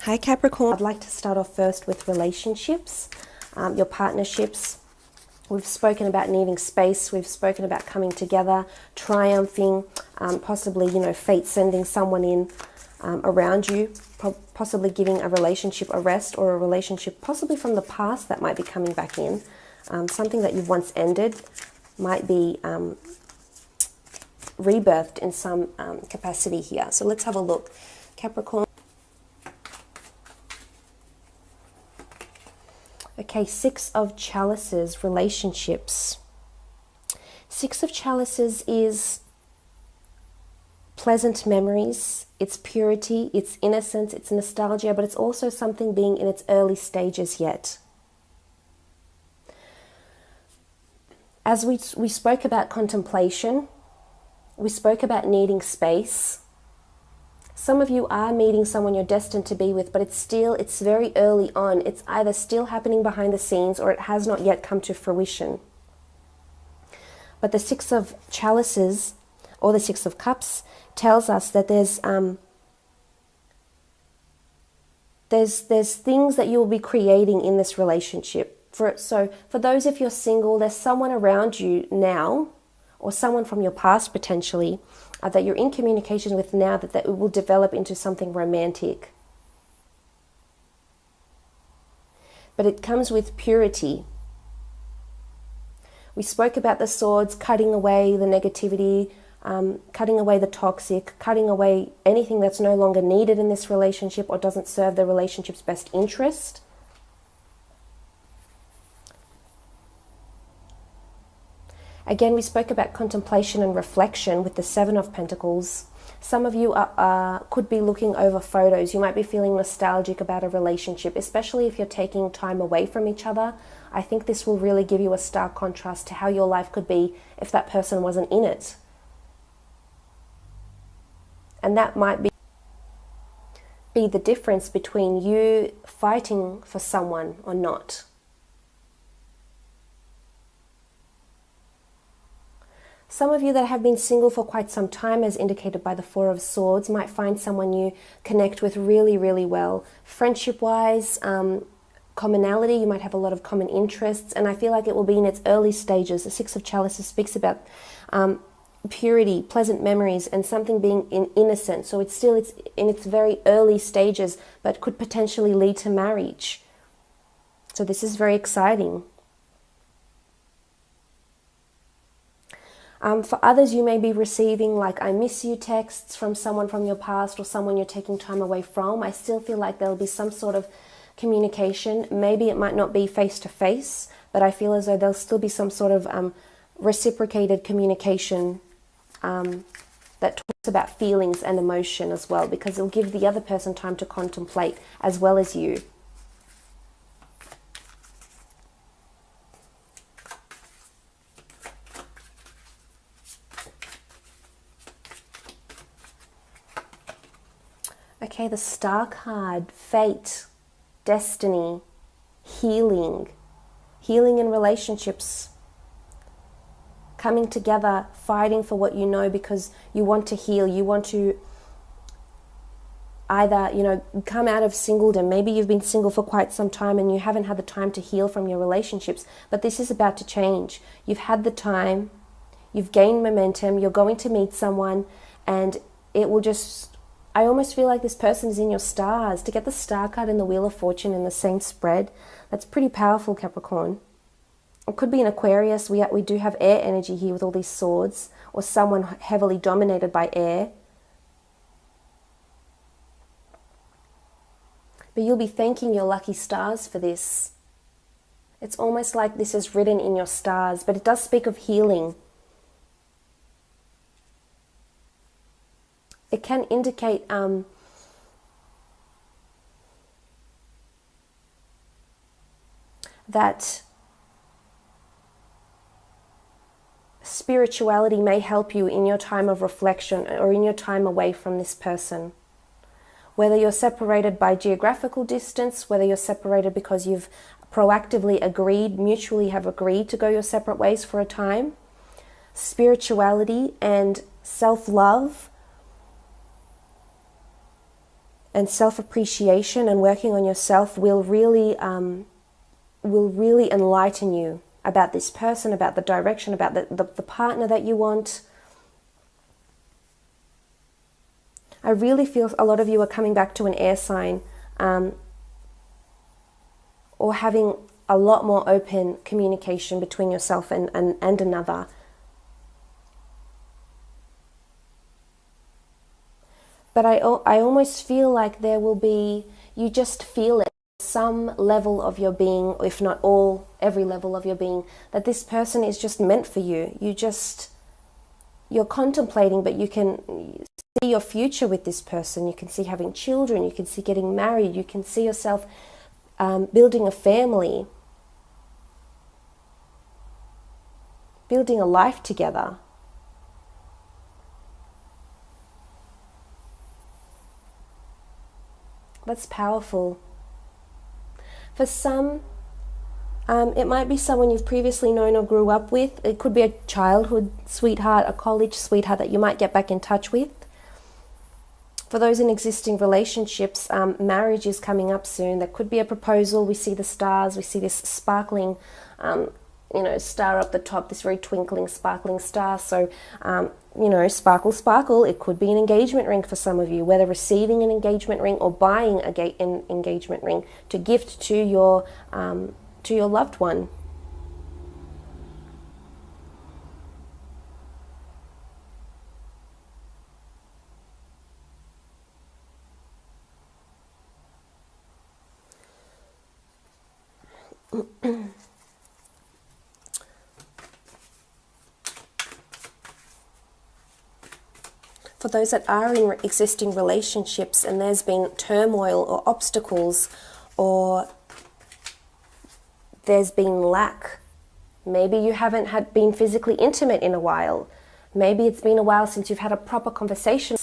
Hi Capricorn. I'd like to start off first with relationships, your partnerships. We've spoken about needing space. We've spoken about coming together, triumphing, possibly, fate sending someone in around you, possibly giving a relationship a rest, or a relationship possibly from the past that might be coming back in. Something that you've once ended might be rebirthed in some capacity here. So let's have a look. Capricorn. Okay, Six of Chalices, relationships. Six of Chalices is pleasant memories, it's purity, it's innocence, it's nostalgia, but it's also something being in its early stages yet. As we spoke about contemplation, we spoke about needing space. Some of you are meeting someone you're destined to be with, but it's very early on. It's either still happening behind the scenes or it has not yet come to fruition. But the Six of Chalices, or the Six of Cups, tells us that there's things that you will be creating in this relationship. So for those if you're single, there's someone around you now, or someone from your past potentially, that you're in communication with now, that it will develop into something romantic. But it comes with purity. We spoke about the swords, cutting away the negativity, cutting away the toxic, cutting away anything that's no longer needed in this relationship or doesn't serve the relationship's best interest. Again, we spoke about contemplation and reflection with the Seven of Pentacles. Some of you could be looking over photos. You might be feeling nostalgic about a relationship, especially if you're taking time away from each other. I think this will really give you a stark contrast to how your life could be if that person wasn't in it. And that might be the difference between you fighting for someone or not. Some of you that have been single for quite some time, as indicated by the Four of Swords, might find someone you connect with really, really well. Friendship-wise, commonality, you might have a lot of common interests, and I feel like it will be in its early stages. The Six of Chalices speaks about purity, pleasant memories, and something being innocent. So it's in its very early stages, but could potentially lead to marriage. So this is very exciting. For others, you may be receiving like "I miss you" texts from someone from your past or someone you're taking time away from. I still feel like there'll be some sort of communication. Maybe it might not be face-to-face, but I feel as though there'll still be some sort of reciprocated communication that talks about feelings and emotion as well, because it'll give the other person time to contemplate as well as you. Okay, the Star card, fate, destiny, healing in relationships, coming together, fighting for what you know because you want to heal, you want to either, come out of singledom. Maybe you've been single for quite some time and you haven't had the time to heal from your relationships, but this is about to change. You've had the time, you've gained momentum, you're going to meet someone, and it will just... I almost feel like this person is in your stars. To get the Star card and the Wheel of Fortune in the same spread, that's pretty powerful, Capricorn. It could be an Aquarius. We do have air energy here with all these swords, or someone heavily dominated by air. But you'll be thanking your lucky stars for this. It's almost like this is written in your stars, but it does speak of healing. It can indicate that spirituality may help you in your time of reflection or in your time away from this person. Whether you're separated by geographical distance, whether you're separated because you've proactively mutually have agreed to go your separate ways for a time, spirituality and self-love and self-appreciation and working on yourself will really enlighten you about this person, about the direction, about the partner that you want. I really feel a lot of you are coming back to an air sign, or having a lot more open communication between yourself and another. But I almost feel like there will be, you just feel it, some level of your being, if not every level of your being, that this person is just meant for you. You're contemplating, but you can see your future with this person. You can see having children, you can see getting married, you can see yourself building a family, building a life together. That's powerful. For some, it might be someone you've previously known or grew up with. It could be a childhood sweetheart, a college sweetheart that you might get back in touch with. For those in existing relationships, marriage is coming up soon. There could be a proposal. We see the stars. We see this sparkling, star up the top, this very twinkling, sparkling star. So, sparkle, sparkle. It could be an engagement ring for some of you, whether receiving an engagement ring or buying an engagement ring to gift to your loved one. For those that are in existing relationships and there's been turmoil or obstacles, or there's been lack, maybe you haven't been physically intimate in a while, maybe it's been a while since you've had a proper conversation,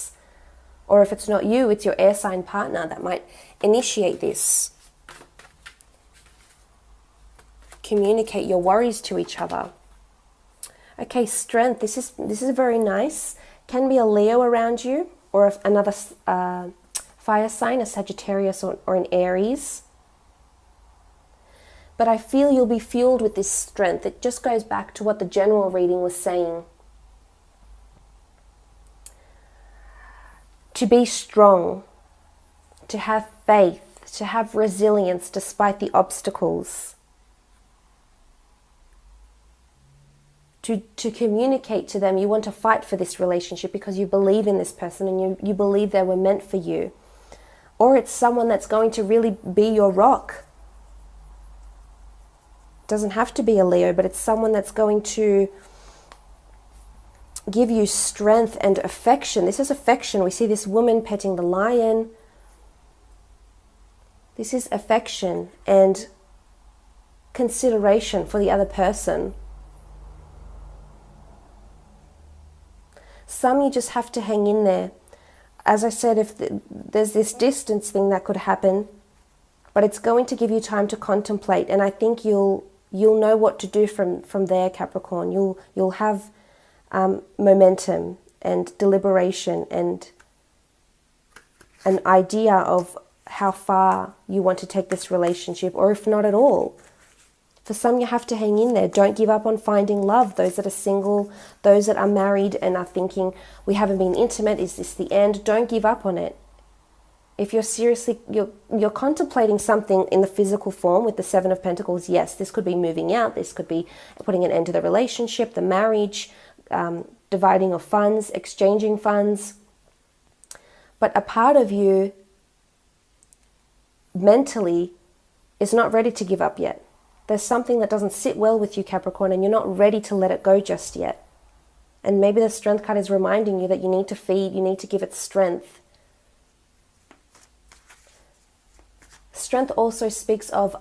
or if it's not you, it's your air sign partner that might initiate this. Communicate your worries to each other. Okay, strength. This is very nice. Can be a Leo around you, or another fire sign, a Sagittarius or an Aries. But I feel you'll be fueled with this strength. It just goes back to what the general reading was saying. To be strong, to have faith, to have resilience despite the obstacles. To communicate to them you want to fight for this relationship because you believe in this person and you believe they were meant for you. Or it's someone that's going to really be your rock. It doesn't have to be a Leo, but it's someone that's going to give you strength and affection. This is affection. We see this woman petting the lion. This is affection and consideration for the other person. Some you just have to hang in there. As I said, if there's this distance thing that could happen, but it's going to give you time to contemplate, and I think you'll know what to do from there, Capricorn. You'll have momentum and deliberation and an idea of how far you want to take this relationship, or if not at all. For some, you have to hang in there. Don't give up on finding love. Those that are single, those that are married and are thinking, we haven't been intimate, is this the end? Don't give up on it. If you're seriously, you're contemplating something in the physical form with the Seven of Pentacles, yes, this could be moving out. This could be putting an end to the relationship, the marriage, dividing of funds, exchanging funds. But a part of you mentally is not ready to give up yet. There's something that doesn't sit well with you, Capricorn, and you're not ready to let it go just yet. And maybe the strength card is reminding you that you need to feed, you need to give it strength. Strength also speaks of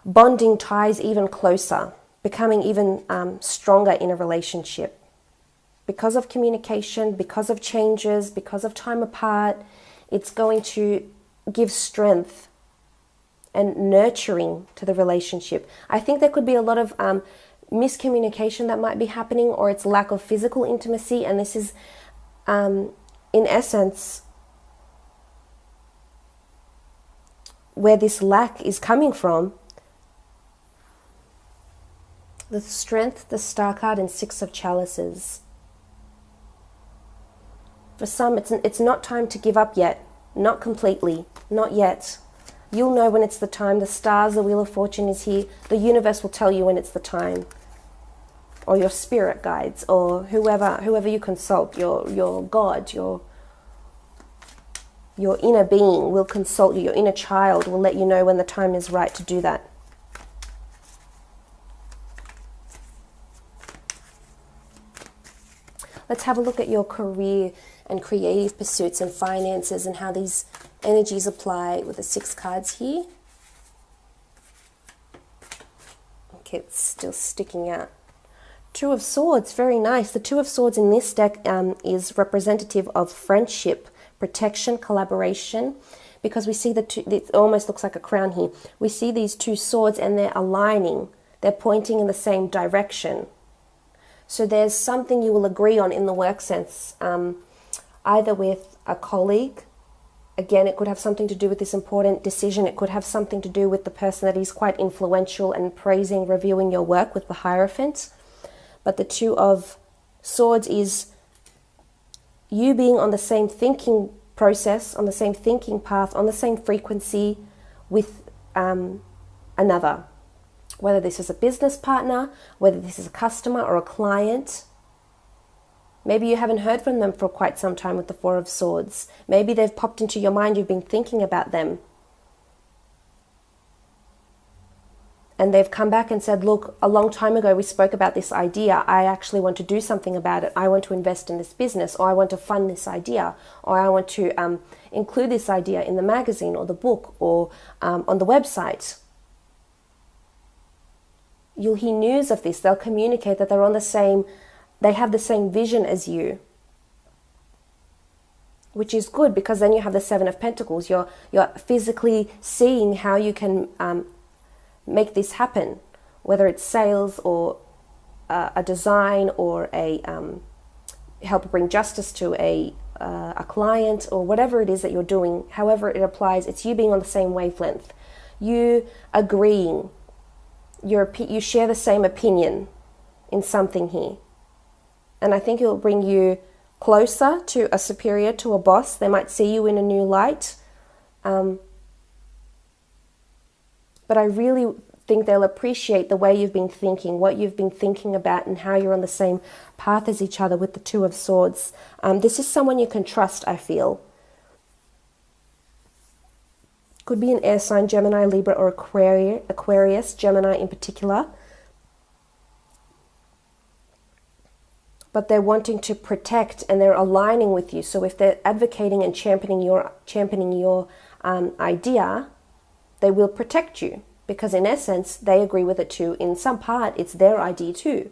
bonding ties even closer, becoming even stronger in a relationship. Because of communication, because of changes, because of time apart, it's going to give strength and nurturing to the relationship. I think there could be a lot of miscommunication that might be happening, or it's lack of physical intimacy, and this is, in essence, where this lack is coming from. The Strength, the Star card, and Six of Chalices. For some, it's not time to give up yet. Not completely. Not yet. You'll know when it's the time. The stars, the Wheel of Fortune is here. The universe will tell you when it's the time. Or your spirit guides, or whoever you consult, your God, your inner being will consult you. Your inner child will let you know when the time is right to do that. Let's have a look at your career and creative pursuits and finances and how these energies apply with the 6 cards here. Okay, it's still sticking out. 2 of Swords, very nice. The 2 of Swords in this deck is representative of friendship, protection, collaboration, because we see the two, it almost looks like a crown here. We see these 2 swords and they're aligning. They're pointing in the same direction. So there's something you will agree on in the work sense, either with a colleague. Again, it could have something to do with this important decision. It could have something to do with the person that is quite influential and praising, reviewing your work with the Hierophant. But the 2 of Swords is you being on the same thinking process, on the same thinking path, on the same frequency with another. Whether this is a business partner, whether this is a customer or a client. Maybe you haven't heard from them for quite some time with the 4 of Swords. Maybe they've popped into your mind, you've been thinking about them. And they've come back and said, look, a long time ago we spoke about this idea. I actually want to do something about it. I want to invest in this business, or I want to fund this idea, or I want to include this idea in the magazine or the book or on the website. You'll hear news of this. They'll communicate that they're on the same, they have the same vision as you. Which is good, because then you have the 7 of Pentacles. You're physically seeing how you can make this happen, whether it's sales or a design or a help bring justice to a client, or whatever it is that you're doing. However it applies, it's you being on the same wavelength, you agreeing, you share the same opinion in something here. And I think it will bring you closer to a superior, to a boss. They might see you in a new light. But I really think they'll appreciate the way you've been thinking, what you've been thinking about, and how you're on the same path as each other with the 2 of Swords. This is someone you can trust, I feel. Could be an air sign, Gemini, Libra, or Aquarius, Gemini in particular. But they're wanting to protect, and they're aligning with you. So if they're advocating and championing your idea, they will protect you, because in essence they agree with it too. In some part it's their idea too,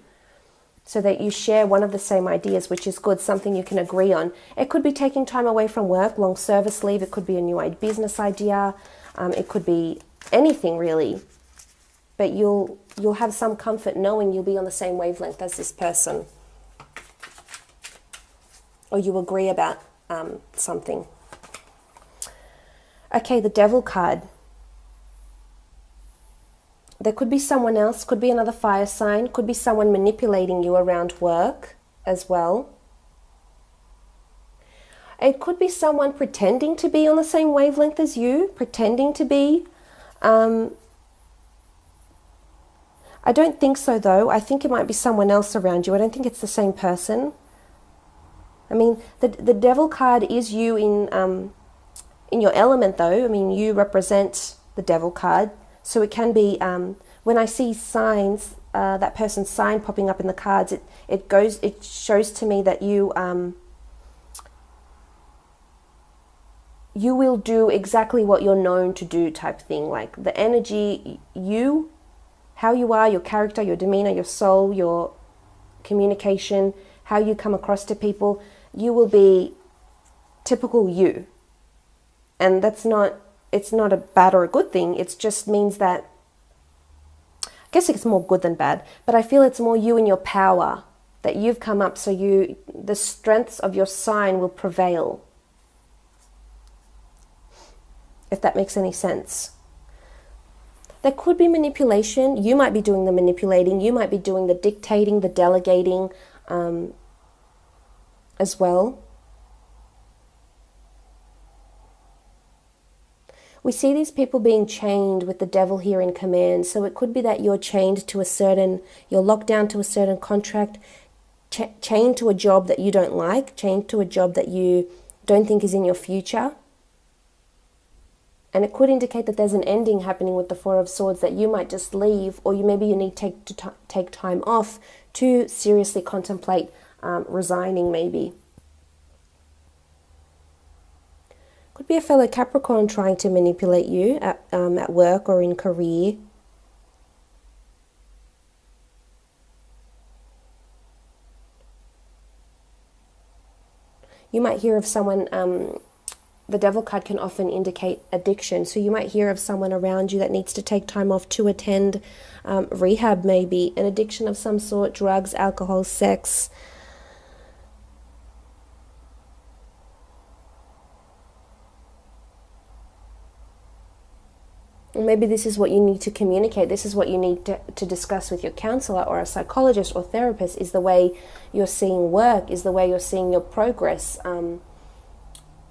so that you share one of the same ideas, which is good, something you can agree on. It could be taking time away from work, long service leave. It could be a new business idea. It could be anything really, but you'll have some comfort knowing you'll be on the same wavelength as this person, or you agree about something. Okay, the Devil card. There could be someone else, could be another fire sign, could be someone manipulating you around work as well. It could be someone pretending to be on the same wavelength as you, pretending to be. I don't think so though. I think it might be someone else around you. I don't think it's the same person. I mean, the Devil card is you in your element though. I mean, you represent the Devil card. So it can be, when I see signs, that person's sign popping up in the cards, it shows to me that you will do exactly what you're known to do, type thing. Like the energy, how you are, your character, your demeanor, your soul, your communication, how you come across to people, you will be typical you. And it's not a bad or a good thing. It just means that, I guess it's more good than bad, but I feel it's more you and your power that you've come up, so the strengths of your sign will prevail. If that makes any sense. There could be manipulation. You might be doing the manipulating. You might be doing the dictating, the delegating as well. We see these people being chained with the devil here in command. So it could be that you're chained to you're locked down to a certain contract, chained to a job that you don't like, chained to a job that you don't think is in your future. And it could indicate that there's an ending happening with the Four of Swords, that you might just leave, or maybe you need to take time off to seriously contemplate resigning maybe. Could be a fellow Capricorn trying to manipulate you at work or in career. You might hear of someone, the devil card can often indicate addiction. So you might hear of someone around you that needs to take time off to attend rehab maybe, an addiction of some sort, drugs, alcohol, sex. Maybe this is what you need to communicate. This is what you need to discuss with your counselor or a psychologist or therapist, is the way you're seeing work, is the way you're seeing your progress.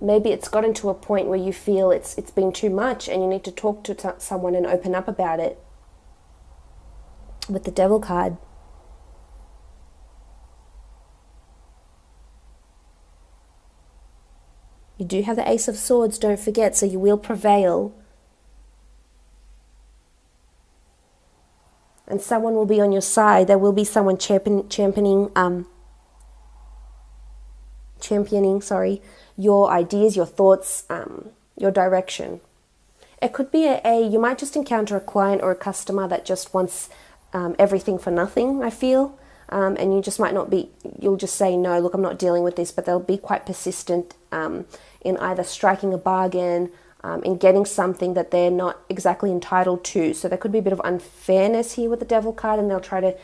Maybe it's gotten to a point where you feel it's been too much and you need to talk to someone and open up about it. With the devil card. You do have the Ace of Swords, don't forget, so you will prevail. And someone will be on your side. There will be someone championing your ideas, your thoughts, your direction. It could be you might just encounter a client or a customer that just wants everything for nothing, I feel. And you just might not be, you'll just say, no, look, I'm not dealing with this, but they'll be quite persistent in either striking a bargain, in getting something that they're not exactly entitled to. So there could be a bit of unfairness here with the devil card, and they'll try to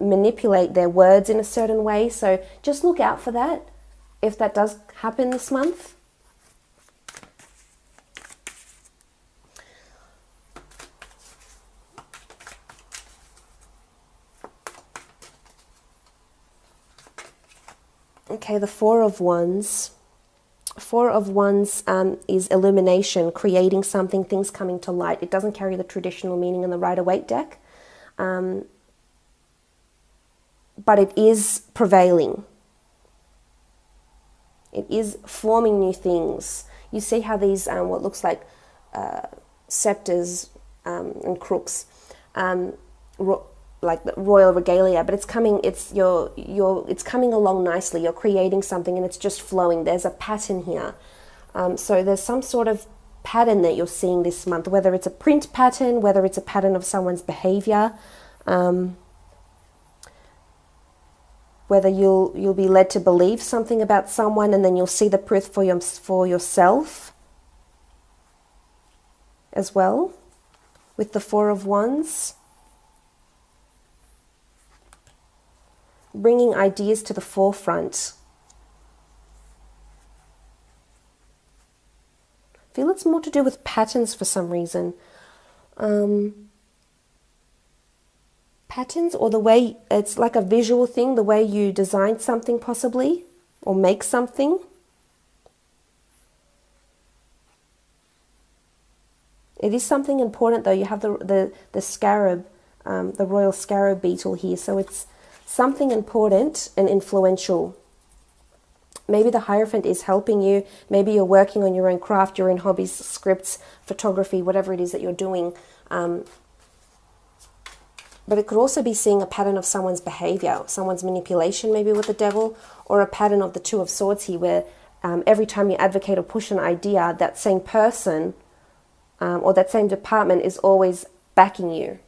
manipulate their words in a certain way. So just look out for that if that does happen this month. Okay, the Four of Wands. Four of Wands is illumination, creating something, things coming to light. It doesn't carry the traditional meaning in the Rider-Waite deck, but it is prevailing. It is forming new things. You see how these, what looks like scepters and crooks, like the royal regalia, but it's coming. It's coming along nicely. You're creating something, and it's just flowing. There's a pattern here. So there's some sort of pattern that you're seeing this month, whether it's a print pattern, whether it's a pattern of someone's behavior, whether you'll be led to believe something about someone, and then you'll see the proof for yourself as well, with the Four of Wands. Bringing ideas to the forefront. I feel it's more to do with patterns for some reason. Patterns, or the way, it's like a visual thing, the way you design something possibly, or make something. It is something important though. You have the scarab, the royal scarab beetle here, so it's something important and influential. Maybe the Hierophant is helping you. Maybe you're working on your own craft, your own hobbies, scripts, photography, whatever it is that you're doing. But it could also be seeing a pattern of someone's behavior, someone's manipulation maybe with the devil, or a pattern of the Two of Swords here, where every time you advocate or push an idea, that same person or that same department is always backing you.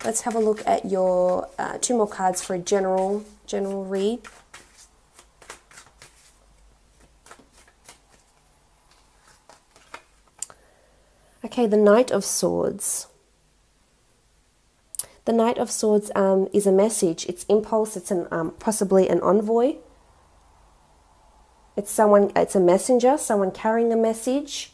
Let's have a look at your two more cards for a general read. Okay, the Knight of Swords. The Knight of Swords is a message. It's impulse. It's possibly an envoy. It's a messenger, someone carrying a message.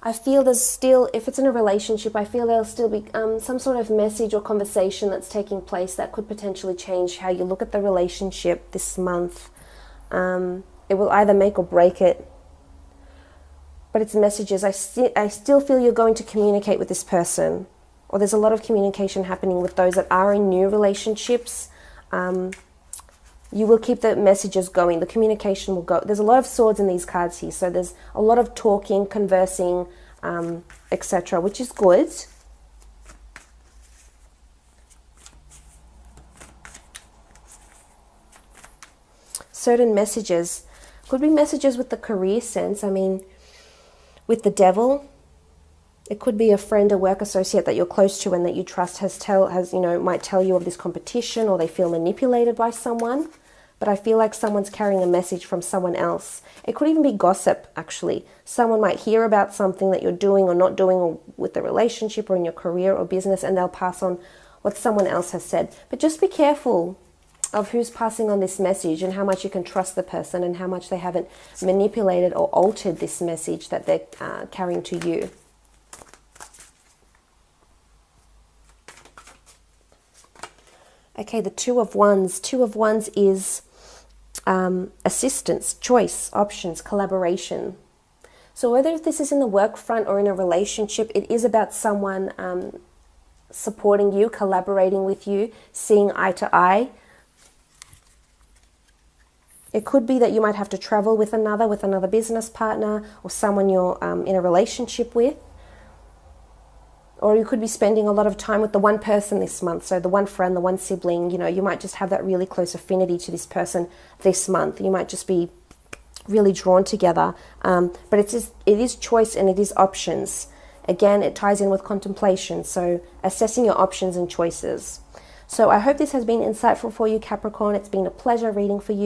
I feel there's still, if it's in a relationship, I feel there'll still be some sort of message or conversation that's taking place that could potentially change how you look at the relationship this month. It will either make or break it. But it's messages. I still feel you're going to communicate with this person. Or there's a lot of communication happening with those that are in new relationships. You will keep the messages going. The communication will go. There's a lot of swords in these cards here. So there's a lot of talking, conversing, etc., which is good. Certain messages. Could be messages with the career sense. I mean, with the devil, it could be a friend, a work associate that you're close to and that you trust might tell you of this competition, or they feel manipulated by someone. But I feel like someone's carrying a message from someone else. It could even be gossip, actually. Someone might hear about something that you're doing or not doing, or with the relationship or in your career or business, and they'll pass on what someone else has said. But just be careful of who's passing on this message and how much you can trust the person and how much they haven't manipulated or altered this message that they're carrying to you. Okay, the Two of Wands. Two of Wands is assistance, choice, options, collaboration. So whether this is in the work front or in a relationship, it is about someone supporting you, collaborating with you, seeing eye to eye. It could be that you might have to travel with another business partner, or someone you're in a relationship with. Or you could be spending a lot of time with the one person this month. So the one friend, the one sibling, you might just have that really close affinity to this person this month. You might just be really drawn together. But it is choice and it is options. Again, it ties in with contemplation. So assessing your options and choices. So I hope this has been insightful for you, Capricorn. It's been a pleasure reading for you.